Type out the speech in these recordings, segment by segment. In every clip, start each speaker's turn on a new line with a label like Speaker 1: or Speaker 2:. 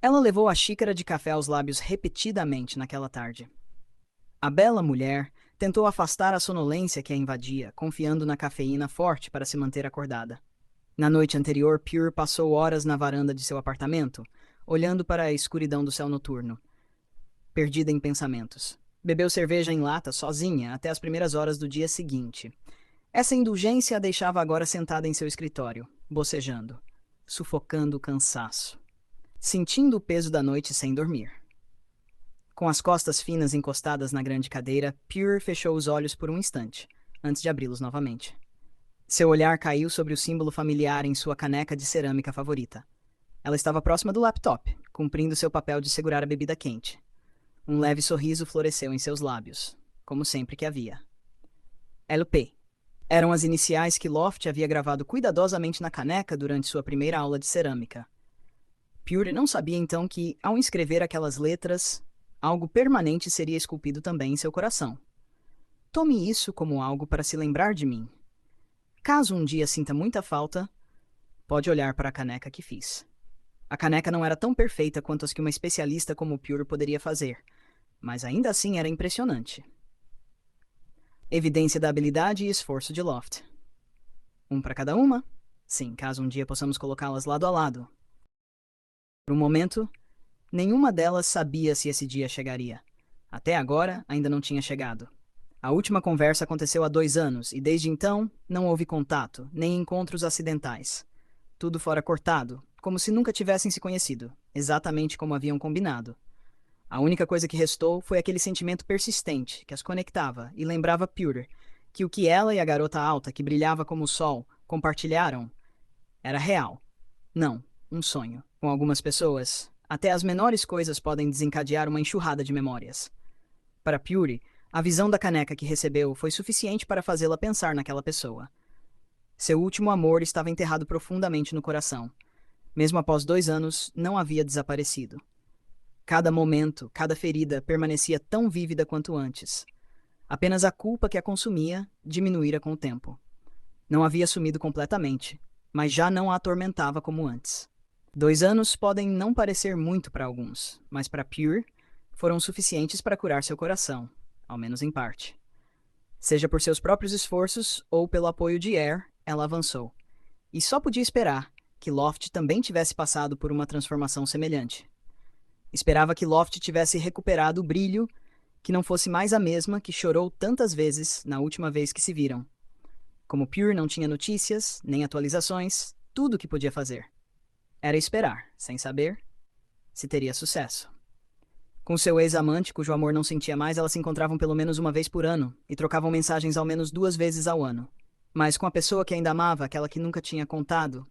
Speaker 1: Ela levou a xícara de café aos lábios repetidamente naquela tarde. A bela mulher tentou afastar a sonolência que a invadia, confiando na cafeína forte para se manter acordada. Na noite anterior, Pure passou horas na varanda de seu apartamento, olhando para a escuridão do céu noturno, perdida em pensamentos. Bebeu cerveja em lata sozinha até as primeiras horas do dia seguinte. Essa indulgência a deixava agora sentada em seu escritório, bocejando, sufocando o cansaço, sentindo o peso da noite sem dormir. Com as costas finas encostadas na grande cadeira, Pure fechou os olhos por um instante, antes de abri-los novamente. Seu olhar caiu sobre o símbolo familiar em sua caneca de cerâmica favorita. Ela estava próxima do laptop, cumprindo seu papel de segurar a bebida quente. Um leve sorriso floresceu em seus lábios, como sempre que havia. LP. Eram as iniciais que Loft havia gravado cuidadosamente na caneca durante sua primeira aula de cerâmica. Pure não sabia então que, ao inscrever aquelas letras, algo permanente seria esculpido também em seu coração. Tome isso como algo para se lembrar de mim. Caso um dia sinta muita falta, pode olhar para a caneca que fiz. A caneca não era tão perfeita quanto as que uma especialista como Pure poderia fazer, mas ainda assim era impressionante. Evidência da habilidade e esforço de Loft. Um para cada uma? Sim, caso um dia possamos colocá-las lado a lado. Por um momento, nenhuma delas sabia se esse dia chegaria. Até agora, ainda não tinha chegado. A última conversa aconteceu há 2 anos e desde então não houve contato, nem encontros acidentais. Tudo fora cortado, como se nunca tivessem se conhecido, exatamente como haviam combinado. A única coisa que restou foi aquele sentimento persistente que as conectava e lembrava Pure que o que ela e a garota alta, que brilhava como o sol, compartilharam era real. Não, um sonho. Com algumas pessoas, até as menores coisas podem desencadear uma enxurrada de memórias. Para Pure, a visão da caneca que recebeu foi suficiente para fazê-la pensar naquela pessoa. Seu último amor estava enterrado profundamente no coração. Mesmo após 2 anos, não havia desaparecido. Cada momento, cada ferida permanecia tão vívida quanto antes. Apenas a culpa que a consumia diminuíra com o tempo. Não havia sumido completamente, mas já não a atormentava como antes. 2 anos podem não parecer muito para alguns, mas para Pure foram suficientes para curar seu coração, ao menos em parte. Seja por seus próprios esforços ou pelo apoio de Air, ela avançou. E só podia esperar que Loft também tivesse passado por uma transformação semelhante. Esperava que Loft tivesse recuperado o brilho, que não fosse mais a mesma que chorou tantas vezes na última vez que se viram. Como Pure não tinha notícias, nem atualizações, tudo o que podia fazer era esperar, sem saber se teria sucesso. Com seu ex-amante, cujo amor não sentia mais, elas se encontravam pelo menos uma vez por ano e trocavam mensagens ao menos 2 vezes ao ano. Mas com a pessoa que ainda amava, aquela que nunca tinha contado,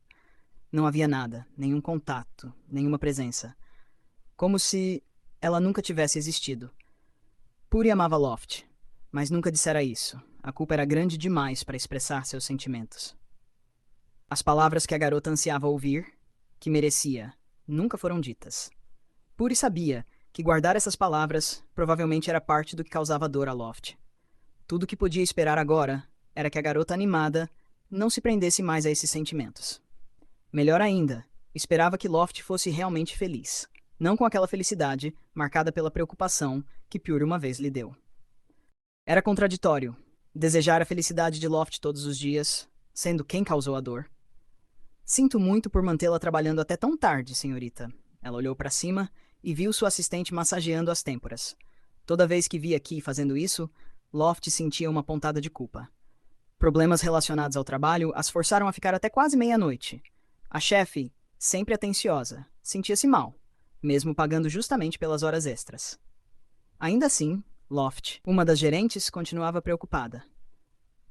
Speaker 1: não havia nada, nenhum contato, nenhuma presença. Como se ela nunca tivesse existido. Puri amava Loft, mas nunca dissera isso. A culpa era grande demais para expressar seus sentimentos. As palavras que a garota ansiava ouvir, que merecia, nunca foram ditas. Puri sabia que guardar essas palavras provavelmente era parte do que causava dor a Loft. Tudo o que podia esperar agora era que a garota animada não se prendesse mais a esses sentimentos. Melhor ainda, esperava que Loft fosse realmente feliz, não com aquela felicidade marcada pela preocupação que Pure uma vez lhe deu. Era contraditório desejar a felicidade de Loft todos os dias, sendo quem causou a dor. Sinto muito por mantê-la trabalhando até tão tarde, senhorita. Ela olhou para cima e viu sua assistente massageando as têmporas. Toda vez que via Key fazendo isso, Loft sentia uma pontada de culpa. Problemas relacionados ao trabalho as forçaram a ficar até quase meia-noite. A chefe, sempre atenciosa, sentia-se mal, mesmo pagando justamente pelas horas extras. Ainda assim, Loft, uma das gerentes, continuava preocupada.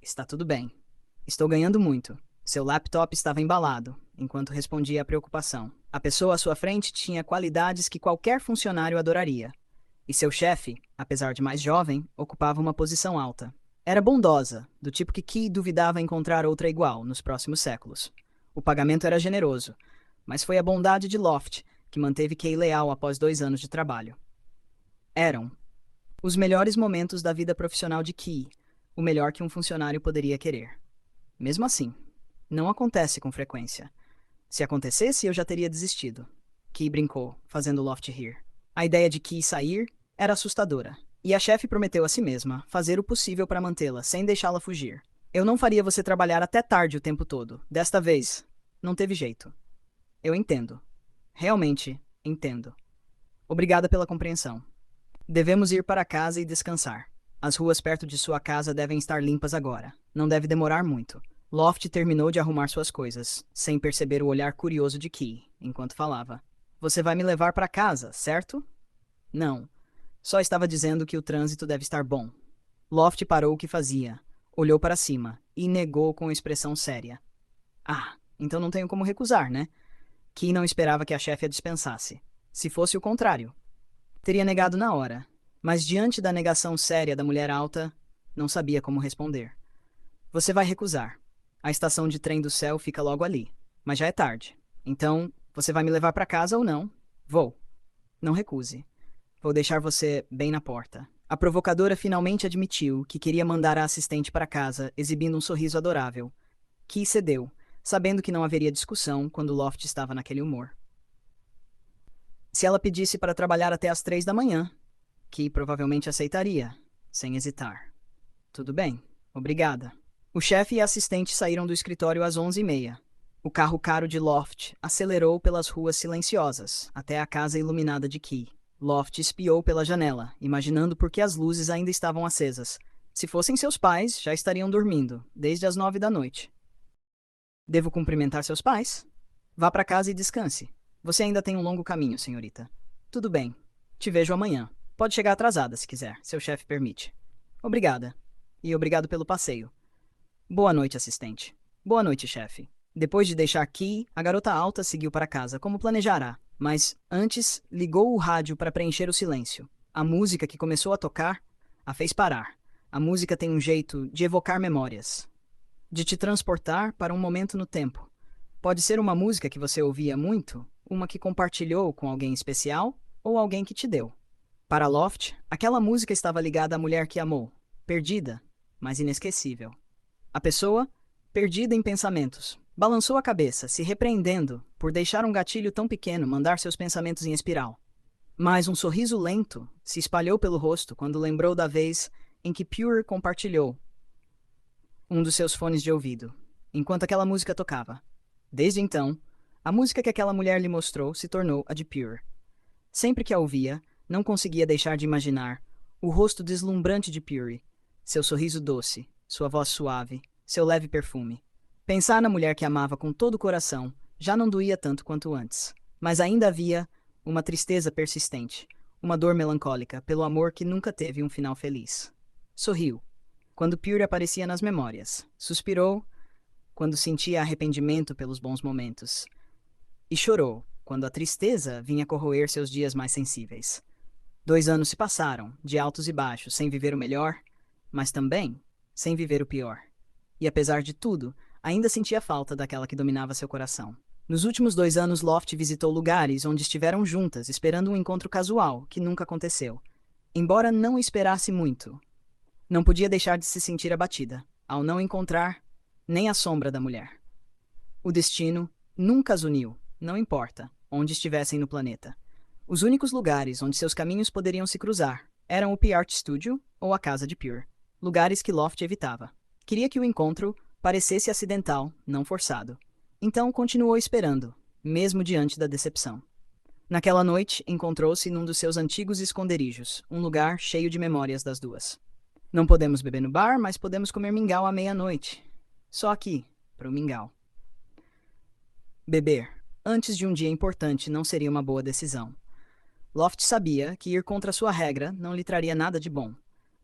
Speaker 1: Está tudo bem. Estou ganhando muito. Seu laptop estava embalado, enquanto respondia à preocupação. A pessoa à sua frente tinha qualidades que qualquer funcionário adoraria. E seu chefe, apesar de mais jovem, ocupava uma posição alta. Era bondosa, do tipo que Key duvidava encontrar outra igual nos próximos séculos. O pagamento era generoso, mas foi a bondade de Loft que manteve Kay leal após 2 anos de trabalho. Eram os melhores momentos da vida profissional de Key, o melhor que um funcionário poderia querer. Mesmo assim, não acontece com frequência. Se acontecesse, eu já teria desistido. Key brincou, fazendo Loft rir. A ideia de Key sair era assustadora, e a chefe prometeu a si mesma fazer o possível para mantê-la, sem deixá-la fugir. Eu não faria você trabalhar até tarde o tempo todo. Desta vez, não teve jeito. Eu entendo. Realmente, entendo. Obrigada pela compreensão. Devemos ir para casa e descansar. As ruas perto de sua casa devem estar limpas agora. Não deve demorar muito. Loft terminou de arrumar suas coisas, sem perceber o olhar curioso de Key, enquanto falava. Você vai me levar para casa, certo? Não. Só estava dizendo que o trânsito deve estar bom. Loft parou o que fazia, olhou para cima e negou com expressão séria. Ah, então não tenho como recusar, né? Key não esperava que a chefe a dispensasse. Se fosse o contrário, teria negado na hora. Mas diante da negação séria da mulher alta, não sabia como responder. Você vai recusar. A estação de trem do céu fica logo ali, mas já é tarde. Então, você vai me levar para casa ou não? Vou. Não recuse. Vou deixar você bem na porta. A provocadora finalmente admitiu que queria mandar a assistente para casa, exibindo um sorriso adorável. Key cedeu, sabendo que não haveria discussão quando Loft estava naquele humor. Se ela pedisse para trabalhar até às 3 da manhã, Key provavelmente aceitaria, sem hesitar. Tudo bem, obrigada. O chefe e a assistente saíram do escritório às 11h30. O carro caro de Loft acelerou pelas ruas silenciosas, até a casa iluminada de Key. Loft espiou pela janela, imaginando por que as luzes ainda estavam acesas. Se fossem seus pais, já estariam dormindo, desde as 9 da noite. Devo cumprimentar seus pais? Vá para casa e descanse. Você ainda tem um longo caminho, senhorita. Tudo bem. Te vejo amanhã. Pode chegar atrasada, se quiser, seu chefe permite. Obrigada. E obrigado pelo passeio. Boa noite, assistente. Boa noite, chefe. Depois de deixar Key, a garota alta seguiu para casa, como planejará. Mas, antes, ligou o rádio para preencher o silêncio. A música que começou a tocar a fez parar. A música tem um jeito de evocar memórias, de te transportar para um momento no tempo. Pode ser uma música que você ouvia muito, uma que compartilhou com alguém especial ou alguém que te deu. Para Loft, aquela música estava ligada à mulher que amou, perdida, mas inesquecível. A pessoa, perdida em pensamentos, balançou a cabeça, se repreendendo por deixar um gatilho tão pequeno mandar seus pensamentos em espiral. Mas um sorriso lento se espalhou pelo rosto quando lembrou da vez em que Pure compartilhou um dos seus fones de ouvido, enquanto aquela música tocava. Desde então, a música que aquela mulher lhe mostrou se tornou a de Pure. Sempre que a ouvia, não conseguia deixar de imaginar o rosto deslumbrante de Pure, seu sorriso doce, sua voz suave, seu leve perfume. Pensar na mulher que amava com todo o coração já não doía tanto quanto antes, mas ainda havia uma tristeza persistente, uma dor melancólica pelo amor que nunca teve um final feliz. Sorriu quando Pure aparecia nas memórias, suspirou quando sentia arrependimento pelos bons momentos, e chorou quando a tristeza vinha corroer seus dias mais sensíveis. 2 anos se passaram, de altos e baixos, sem viver o melhor, mas também sem viver o pior. E apesar de tudo, ainda sentia falta daquela que dominava seu coração. Nos últimos 2 anos, Loft visitou lugares onde estiveram juntas, esperando um encontro casual, que nunca aconteceu. Embora não esperasse muito, não podia deixar de se sentir abatida, ao não encontrar nem a sombra da mulher. O destino nunca as uniu, não importa onde estivessem no planeta. Os únicos lugares onde seus caminhos poderiam se cruzar eram o P-Art Studio ou a casa de Pure, lugares que Loft evitava. Queria que o encontro parecesse acidental, não forçado. Então continuou esperando, mesmo diante da decepção. Naquela noite, encontrou-se num dos seus antigos esconderijos, um lugar cheio de memórias das duas. Não podemos beber no bar, mas podemos comer mingau à meia-noite. Só aqui, para o mingau. Beber, antes de um dia importante, não seria uma boa decisão. Loft sabia que ir contra sua regra não lhe traria nada de bom.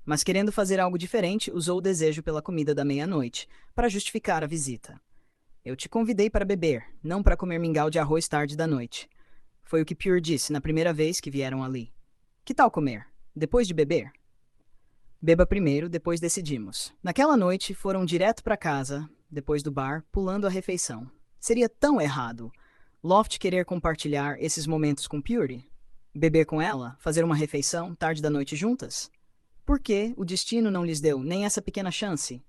Speaker 1: Mas querendo fazer algo diferente, usou o desejo pela comida da meia-noite para justificar a visita. Eu te convidei para beber, não para comer mingau de arroz tarde da noite. Foi o que Pure disse na primeira vez que vieram ali. Que tal comer? Depois de beber? Beba primeiro, depois decidimos. Naquela noite, foram direto para casa, depois do bar, pulando a refeição. Seria tão errado Loft querer compartilhar esses momentos com Pure? Beber com ela? Fazer uma refeição tarde da noite juntas? Por que o destino não lhes deu nem essa pequena chance?